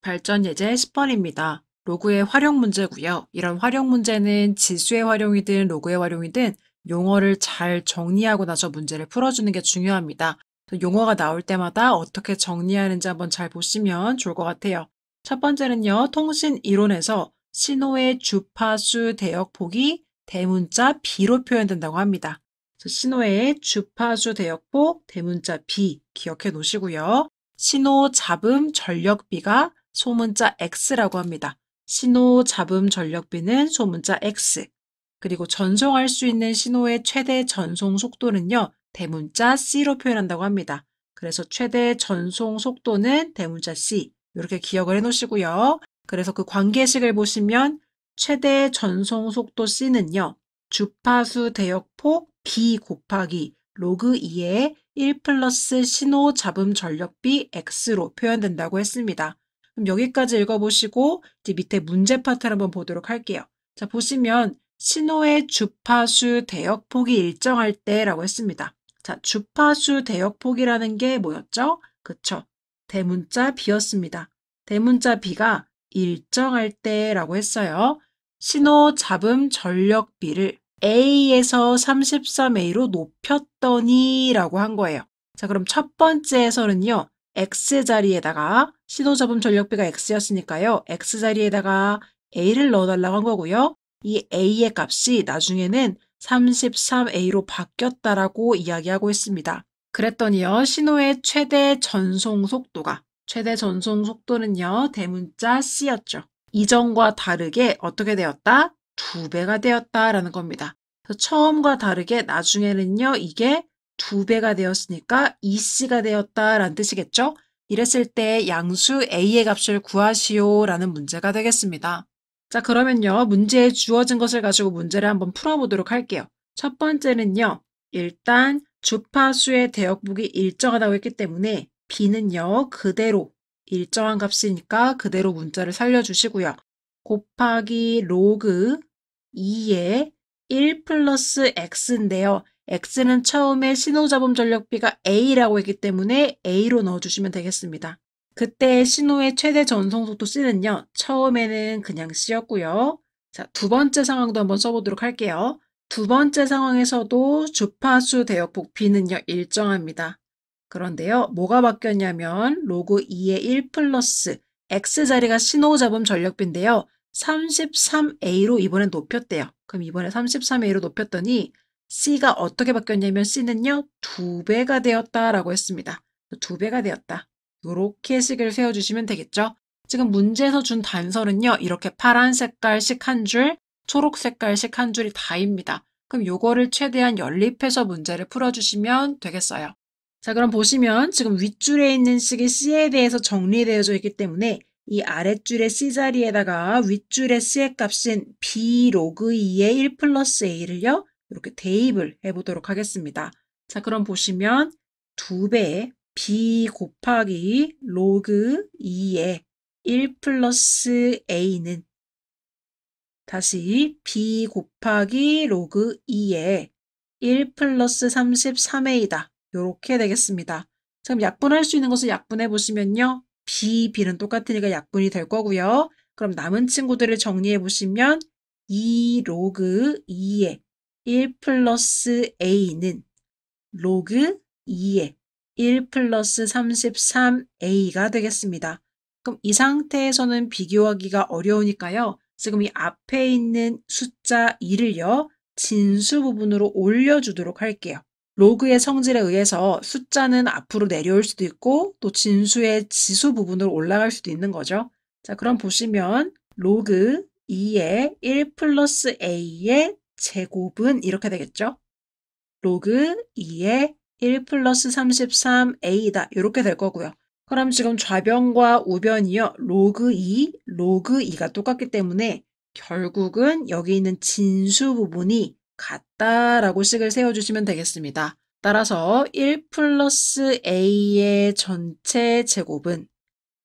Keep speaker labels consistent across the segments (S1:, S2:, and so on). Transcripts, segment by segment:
S1: 발전 예제 10번입니다. 로그의 활용 문제고요. 이런 활용 문제는 지수의 활용이든 로그의 활용이든 용어를 잘 정리하고 나서 문제를 풀어주는 게 중요합니다. 또 용어가 나올 때마다 어떻게 정리하는지 한번 잘 보시면 좋을 것 같아요. 첫 번째는요. 통신 이론에서 신호의 주파수 대역폭이 대문자 B로 표현된다고 합니다. 그래서 신호의 주파수 대역폭 대문자 B 기억해 놓으시고요. 신호 잡음 전력비가 소문자 X라고 합니다. 신호 잡음 전력비는 소문자 X. 그리고 전송할 수 있는 신호의 최대 전송 속도는요, 대문자 C로 표현한다고 합니다. 그래서 최대 전송 속도는 대문자 C. 이렇게 기억을 해 놓으시고요. 그래서 그 관계식을 보시면 최대 전송 속도 C는요, 주파수 대역폭 B 곱하기 로그 2의 1 플러스 신호 잡음 전력비 X로 표현된다고 했습니다. 그럼 여기까지 읽어보시고 이제 밑에 문제 파트를 한번 보도록 할게요. 자, 보시면 신호의 주파수 대역폭이 일정할 때라고 했습니다. 자, 주파수 대역폭이라는 게 뭐였죠? 그쵸? 대문자 B였습니다. 대문자 B가 일정할 때라고 했어요. 신호 잡음 전력비를 A에서 33A로 높였더니 라고 한 거예요. 자, 그럼 첫 번째에서는요. X자리에다가 신호잡음 전력비가 X였으니까요. X자리에다가 A를 넣어달라고 한 거고요. 이 A의 값이 나중에는 33A로 바뀌었다라고 이야기하고 있습니다. 그랬더니요. 신호의 최대 전송 속도는요. 대문자 C였죠. 이전과 다르게 어떻게 되었다? 2배가 되었다라는 겁니다. 그래서 처음과 다르게 나중에는요. 이게 2배가 되었으니까 2C가 되었다라는 뜻이겠죠? 이랬을 때 양수 A의 값을 구하시오라는 문제가 되겠습니다. 자, 그러면요. 문제에 주어진 것을 가지고 문제를 한번 풀어보도록 할게요. 첫 번째는요. 일단 주파수의 대역폭이 일정하다고 했기 때문에 B는요. 그대로 일정한 값이니까 그대로 문자를 살려주시고요. 곱하기 로그 2의 1 플러스 X인데요. X는 처음에 신호잡음 전력비가 A라고 했기 때문에 A로 넣어주시면 되겠습니다. 그때 신호의 최대 전송 속도 C는요. 처음에는 그냥 C였고요. 자, 두 번째 상황도 한번 써보도록 할게요. 두 번째 상황에서도 주파수 대역폭 B는요. 일정합니다. 그런데요. 뭐가 바뀌었냐면 로그 2의 1 플러스 X자리가 신호잡음 전력비인데요. 33A로 이번엔 높였대요. 그럼 이번에 33A로 높였더니 C가 어떻게 바뀌었냐면 C는요. 2배가 되었다라고 했습니다. 2배가 되었다. 이렇게 식을 세워주시면 되겠죠. 지금 문제에서 준 단서는요. 이렇게 파란 색깔씩 한 줄, 초록 색깔씩 한 줄이 다입니다. 그럼 요거를 최대한 연립해서 문제를 풀어주시면 되겠어요. 자, 그럼 보시면 지금 윗줄에 있는 식이 C에 대해서 정리되어져 있기 때문에 이 아랫줄의 C자리에다가 윗줄의 C의 값인 B 로그 2의 1 플러스 A를요. 이렇게 대입을 해보도록 하겠습니다. 자, 그럼 보시면 2배 B 곱하기 로그 2의 1 플러스 A는 다시 B 곱하기 로그 2의 1 플러스 33A다. 이렇게 되겠습니다. 그럼 약분할 수 있는 것을 약분해 보시면요. B, B는 똑같으니까 약분이 될 거고요. 그럼 남은 친구들을 정리해 보시면 2 로그 2의 1 플러스 A는 로그 2의 1 플러스 33A가 되겠습니다. 그럼 이 상태에서는 비교하기가 어려우니까요. 지금 이 앞에 있는 숫자 2를요. 진수 부분으로 올려주도록 할게요. 로그의 성질에 의해서 숫자는 앞으로 내려올 수도 있고 또 진수의 지수 부분으로 올라갈 수도 있는 거죠. 자, 그럼 보시면 로그 2의 1 플러스 A의 제곱은 이렇게 되겠죠. 로그 2의 1 플러스 33A다. 이렇게 될 거고요. 그럼 지금 좌변과 우변이요. 로그 2, 로그 2가 똑같기 때문에 결국은 여기 있는 진수 부분이 같다라고 식을 세워주시면 되겠습니다. 따라서 1 플러스 A의 전체 제곱은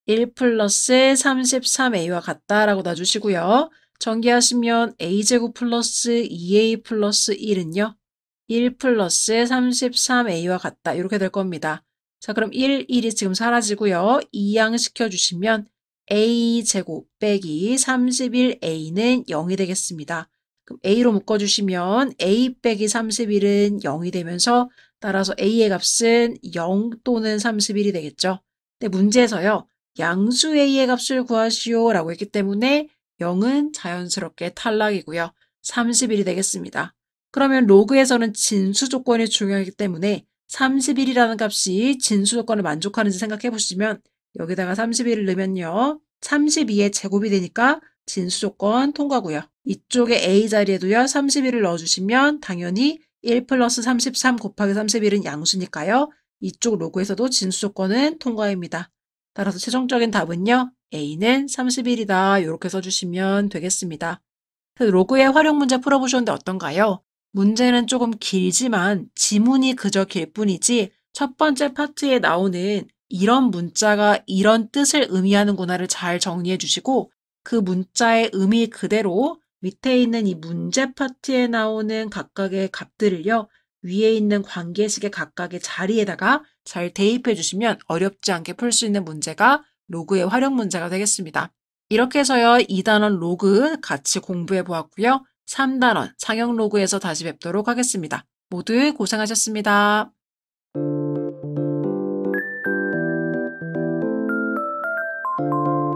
S1: 1 플러스 33A와 같다라고 놔주시고요. 전개하시면 A제곱 플러스 2A 플러스 1은요. 1 플러스 33A와 같다. 이렇게 될 겁니다. 자, 그럼 1, 1이 지금 사라지고요. 이항시켜 주시면 a제곱 빼기 31a는 0이 되겠습니다. 그럼 a로 묶어주시면 a 빼기 31은 0이 되면서 따라서 a의 값은 0 또는 31이 되겠죠. 근데 문제에서요. 양수 a의 값을 구하시오 라고 했기 때문에 0은 자연스럽게 탈락이고요. 31이 되겠습니다. 그러면 로그에서는 진수 조건이 중요하기 때문에 31이라는 값이 진수 조건을 만족하는지 생각해 보시면 여기다가 31을 넣으면요. 32의 제곱이 되니까 진수 조건 통과고요. 이쪽에 a 자리에도요. 31을 넣어주시면 당연히 1 플러스 33 곱하기 31은 양수니까요. 이쪽 로그에서도 진수 조건은 통과입니다. 따라서 최종적인 답은요. a는 31이다. 이렇게 써주시면 되겠습니다. 로그의 활용 문제 풀어보셨는데 어떤가요? 문제는 조금 길지만 지문이 그저 길 뿐이지 첫 번째 파트에 나오는 이런 문자가 이런 뜻을 의미하는구나를 잘 정리해 주시고 그 문자의 의미 그대로 밑에 있는 이 문제 파트에 나오는 각각의 값들을요. 위에 있는 관계식의 각각의 자리에다가 잘 대입해 주시면 어렵지 않게 풀 수 있는 문제가 로그의 활용 문제가 되겠습니다. 이렇게 해서요. 2단원 로그 같이 공부해 보았고요. 3단원 상형 로그에서 다시 뵙도록 하겠습니다. 모두 고생하셨습니다.